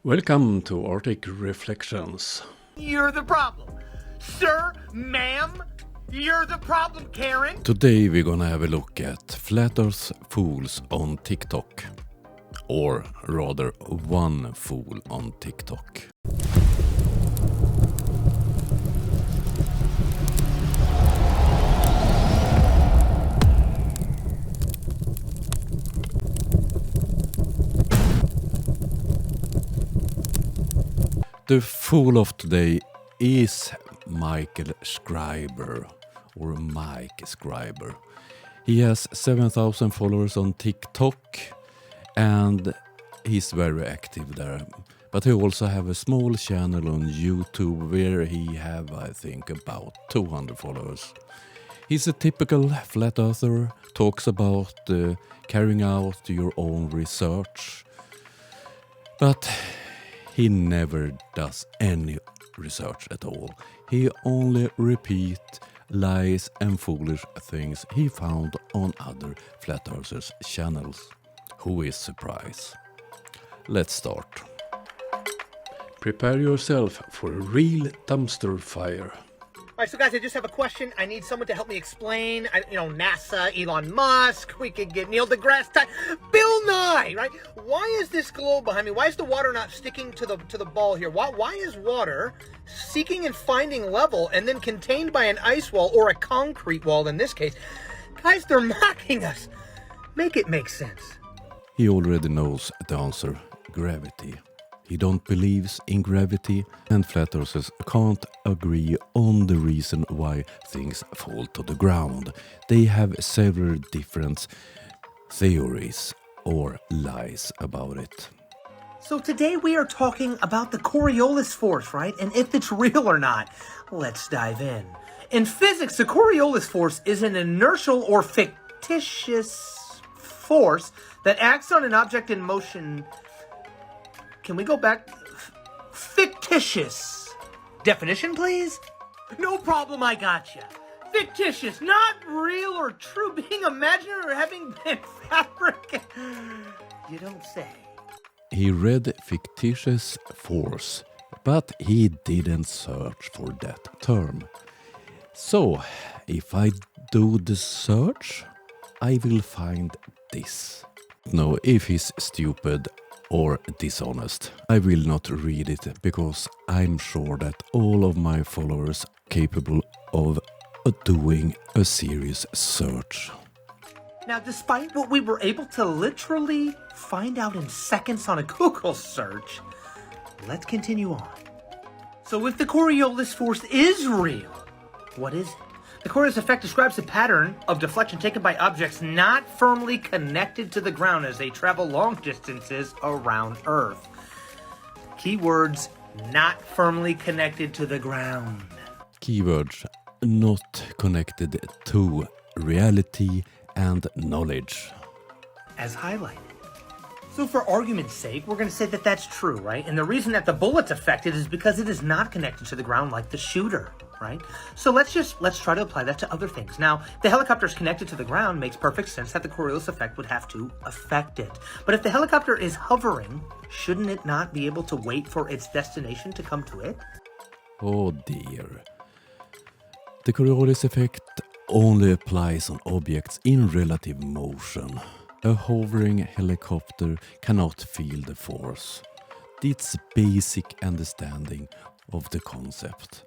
Welcome to Arctic Reflections. You're the problem. Sir, ma'am, you're the problem, Karen. Today we're gonna have a look at Flat Earth fools on TikTok. Or rather, one fool on TikTok. The fool of today is Michael Scriber, or Mike Scriber. He has 7,000 followers on TikTok and he's very active there. But he also have a small channel on YouTube where he have, I think, about 200 followers. He's a typical flat earther, talks about carrying out your own research. But he never does any research at all. He only repeat lies and foolish things he found on other flat earthers' channels. Who is surprised? Let's start. Prepare yourself for a real dumpster fire. All right, so guys, I just have a question. I need someone to help me explain. NASA, Elon Musk, we could get Neil deGrasse Tyson, Bill Nye, right? Why is this globe behind me? Why is the water not sticking to the ball here? Why is water seeking and finding level and then contained by an ice wall or a concrete wall in this case? Guys, they're mocking us. Make it make sense. He already knows the answer: gravity. He don't believes in gravity, and flat earthers can't agree on the reason why things fall to the ground. They have several different theories or lies about it. So today we are talking about the Coriolis force, right? And if it's real or not. Let's dive in. In physics, the Coriolis force is an inertial or fictitious force that acts on an object in motion. Can we go back? Fictitious. Definition, please? No problem, I gotcha. Fictitious, not real or true, being imaginary or having been fabricated. You don't say. He read fictitious force, but he didn't search for that term. So, if I do the search, I will find this. No, if he's stupid or dishonest, I will not read it because I'm sure that all of my followers are capable of doing a serious search. Now, despite what we were able to literally find out in seconds on a Google search, let's continue on. So if the Coriolis force is real, what is it? The Coriolis effect describes the pattern of deflection taken by objects not firmly connected to the ground as they travel long distances around Earth. Keywords: not firmly connected to the ground. Keywords: not connected to reality and knowledge. As highlighted. So for argument's sake, we're going to say that that's true, right? And the reason that the bullet's affected is because it is not connected to the ground like the shooter, right? So let's try to apply that to other things. Now, the helicopter is connected to the ground, makes perfect sense that the Coriolis effect would have to affect it. But if the helicopter is hovering, shouldn't it not be able to wait for its destination to come to it? Oh dear. The Coriolis effect only applies on objects in relative motion. A hovering helicopter cannot feel the force. It's basic understanding of the concept.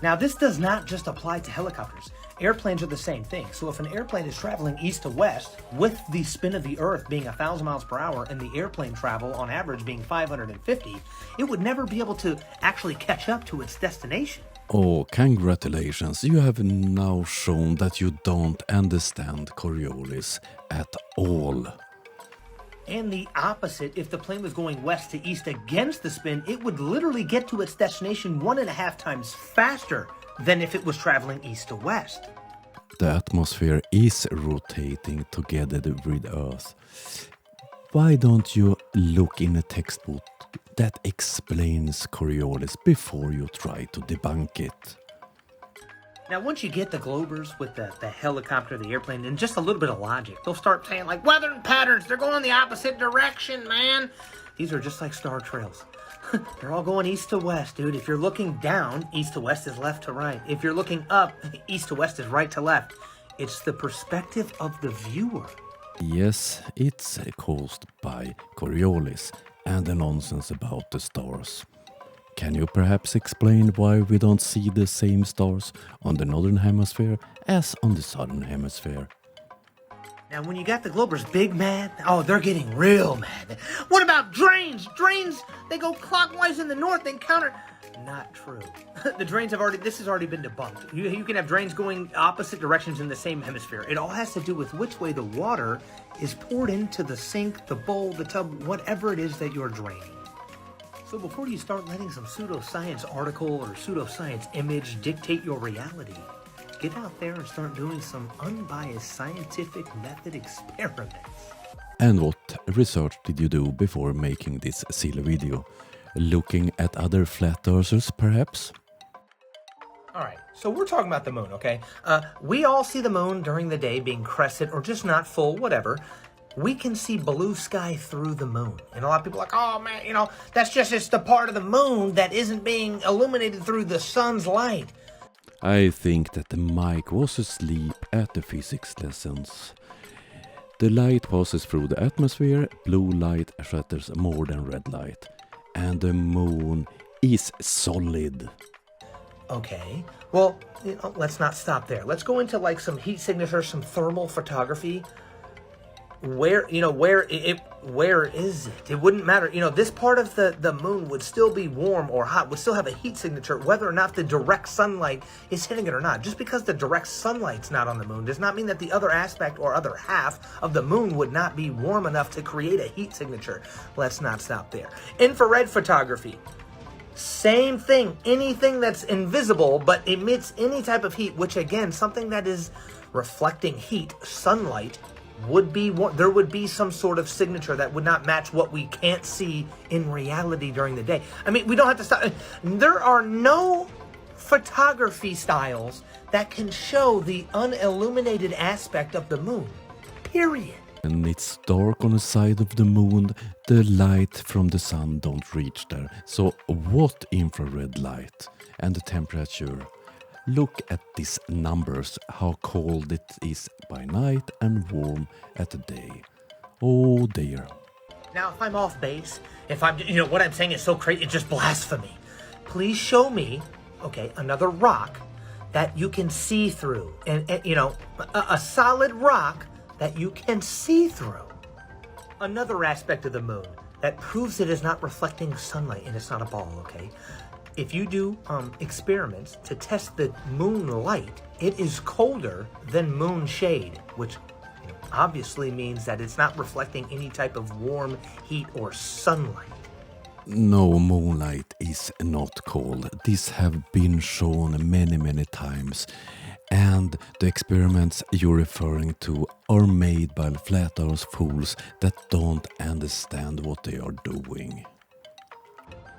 Now, this does not just apply to helicopters. Airplanes are the same thing. So if an airplane is traveling east to west, with the spin of the Earth being 1,000 miles per hour and the airplane travel on average being 550, it would never be able to actually catch up to its destination. Oh, congratulations. You have now shown that you don't understand Coriolis at all. And the opposite, if the plane was going west to east against the spin, it would literally get to its destination 1.5 times faster than if it was traveling east to west. The atmosphere is rotating together with Earth. Why don't you look in a textbook that explains Coriolis before you try to debunk it? Now, once you get the globers with the helicopter, the airplane, and just a little bit of logic, they'll start saying, like, weather patterns, they're going the opposite direction, man. These are just like star trails. They're all going east to west, dude. If you're looking down, east to west is left to right. If you're looking up, east to west is right to left. It's the perspective of the viewer. Yes, it's caused by Coriolis and the nonsense about the stars. Can you perhaps explain why we don't see the same stars on the northern hemisphere as on the southern hemisphere? Now, when you got the Globers big mad, oh, they're getting real mad. What about drains? Drains, they go clockwise in the north, they counter. Not true. The drains this has already been debunked. You can have drains going opposite directions in the same hemisphere. It all has to do with which way the water is poured into the sink, the bowl, the tub, whatever it is that you're draining. So before you start letting some pseudoscience article or pseudoscience image dictate your reality, get out there and start doing some unbiased scientific method experiments. And what research did you do before making this silly video? Looking at other flat earthers, perhaps? All right, so we're talking about the moon, okay? We all see the moon during the day being crescent or just not full, whatever. We can see blue sky through the moon. And a lot of people are like, oh man, it's the part of the moon that isn't being illuminated through the sun's light. I think that the mic was asleep at the physics lessons. The light passes through the atmosphere, blue light shatters more than red light. And the moon is solid. Okay, well, let's not stop there. Let's go into like some heat signature, some thermal photography. Where is it? It wouldn't matter. This part of the moon would still be warm or hot, would still have a heat signature, whether or not the direct sunlight is hitting it or not. Just because the direct sunlight's not on the moon does not mean that the other aspect or other half of the moon would not be warm enough to create a heat signature. Let's not stop there. Infrared photography. Same thing. Anything that's invisible but emits any type of heat, which again, something that is reflecting heat, sunlight, there would be some sort of signature that would not match what we can't see in reality during the day. I mean, we don't have to stop. There are no photography styles that can show the unilluminated aspect of the moon. Period. When it's dark on the side of the moon, the light from the sun don't reach there. So what infrared light and the temperature? Look at these numbers, how cold it is by night and warm at the day. Oh dear. Now, if I'm off base, if I'm, what I'm saying is so crazy, it's just blasphemy. Please show me, okay, another rock that you can see through. And a solid rock that you can see through. Another aspect of the moon that proves it is not reflecting sunlight and it's not a ball, okay? If you do experiments to test the moon light, it is colder than moon shade, which obviously means that it's not reflecting any type of warm heat or sunlight. No, moonlight is not cold. This have been shown many times. And the experiments you're referring to are made by flat earth fools that don't understand what they are doing.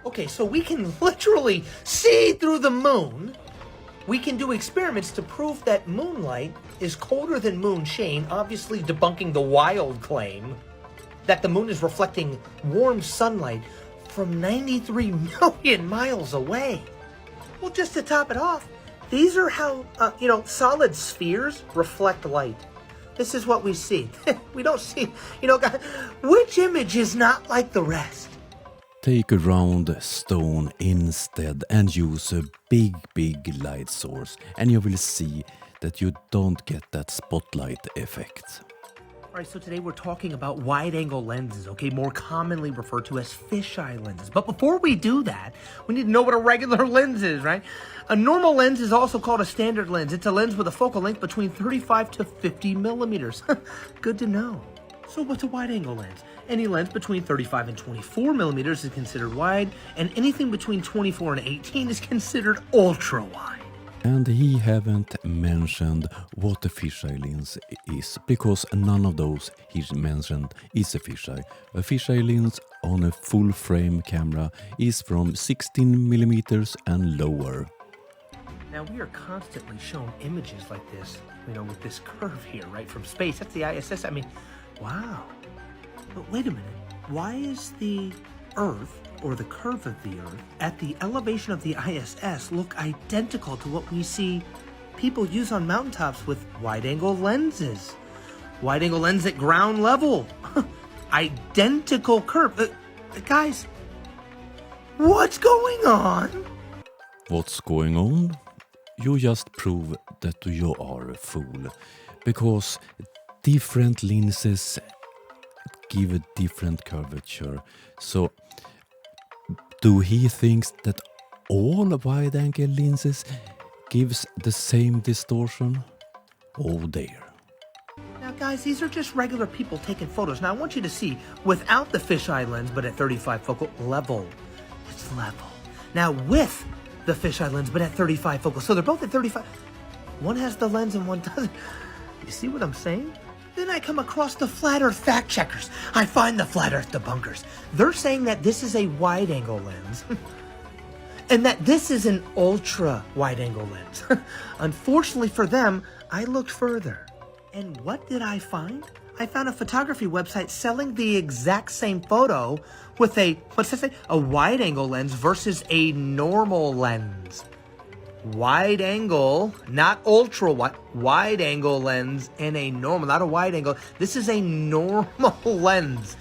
Okay, so we can literally see through the moon. We can do experiments to prove that moonlight is colder than moon shade, obviously debunking the wild claim that the moon is reflecting warm sunlight from 93 million miles away. Well, just to top it off, these are how, solid spheres reflect light. This is what we see. We don't see, which image is not like the rest? Take a round stone instead and use a big light source, and you will see that you don't get that spotlight effect. All right, so today we're talking about wide-angle lenses, okay, more commonly referred to as fisheye lenses. But before we do that, we need to know what a regular lens is, right? A normal lens is also called a standard lens. It's a lens with a focal length between 35 to 50 millimeters. Good to know. So what's a wide-angle lens? Any lens between 35 and 24 millimeters is considered wide, and anything between 24 and 18 is considered ultra-wide. And he haven't mentioned what a fisheye lens is, because none of those he's mentioned is a fisheye. A fisheye lens on a full-frame camera is from 16 millimeters and lower. Now, we are constantly shown images like this, with this curve here, right, from space. That's the ISS. I mean, wow. But wait a minute. Why is the Earth, or the curve of the Earth, at the elevation of the ISS look identical to what we see people use on mountaintops with wide-angle lenses? Wide-angle lens at ground level. Identical curve. Guys, what's going on? What's going on? You just prove that you are a fool. Because different lenses give a different curvature. So, do he thinks that all wide-angle lenses gives the same distortion? Oh dear. Now guys, these are just regular people taking photos. Now I want you to see, without the fisheye lens, but at 35 focal level, it's level. Now with the fisheye lens, but at 35 focal, so they're both at 35. One has the lens and one doesn't. You see what I'm saying? Then I come across the flat earth fact checkers. I find the flat earth debunkers. They're saying that this is a wide angle lens and that this is an ultra wide angle lens. Unfortunately for them, I looked further. And what did I find? I found a photography website selling the exact same photo with a, what's that say? A wide angle lens versus a normal lens. Wide angle, not ultra wide, wide angle lens and a normal, not a wide angle. This is a normal lens.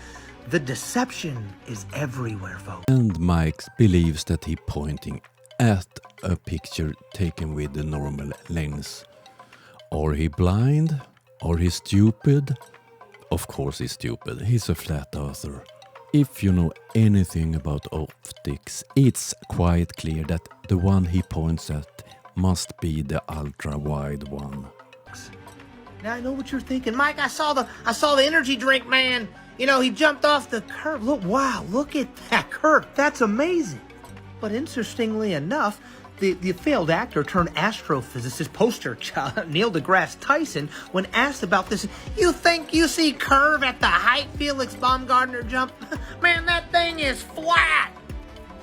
The deception is everywhere, folks. And Mike believes that he pointing at a picture taken with the normal lens. Are he blind? Are he stupid? Of course he's stupid. He's a flat earther. If you know anything about optics, it's quite clear that the one he points at must be the ultra-wide one. Now I know what you're thinking. Mike, I saw the energy drink man. You know, he jumped off the curve. Look, wow, look at that curve. That's amazing. But interestingly enough, the failed actor turned astrophysicist poster child, Neil deGrasse Tyson, when asked about this, you think you see curve at the height Felix Baumgartner jumped? Man, that thing is flat.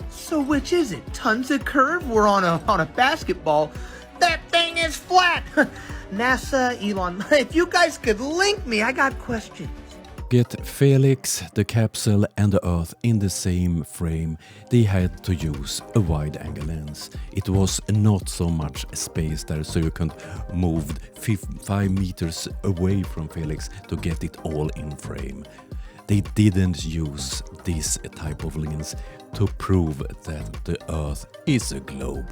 So which is it? Tons of curve? We're on a basketball. That thing is flat. NASA, Elon, if you guys could link me, I got questions. Get Felix, the capsule and the Earth in the same frame, they had to use a wide-angle lens. It was not so much space there, so you can move 5 meters away from Felix to get it all in frame. They didn't use this type of lens to prove that the Earth is a globe.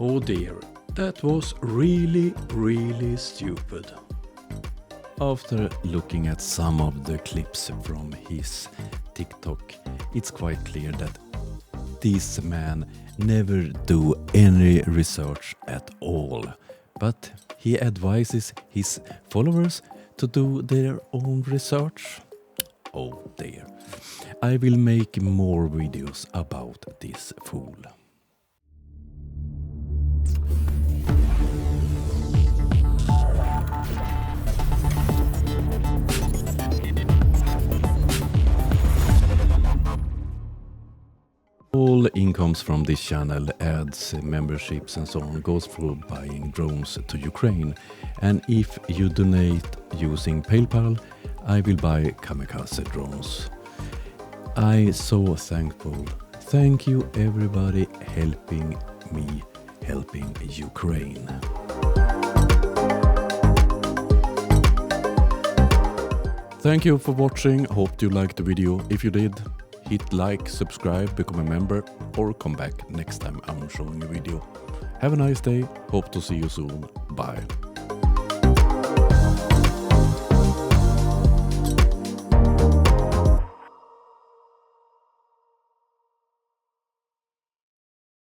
Oh dear, that was really, really stupid. After looking at some of the clips from his TikTok, it's quite clear that this man never do any research at all. But he advises his followers to do their own research. Oh dear. I will make more videos about this fool. All incomes from this channel, ads, memberships and so on goes for buying drones to Ukraine. And if you donate using PayPal, I will buy kamikaze drones. I'm so thankful. Thank you everybody helping me, helping Ukraine. Thank you for watching. Hope you liked the video. If you did, hit like, subscribe, become a member, or come back next time I'm showing a video. Have a nice day. Hope to see you soon. Bye.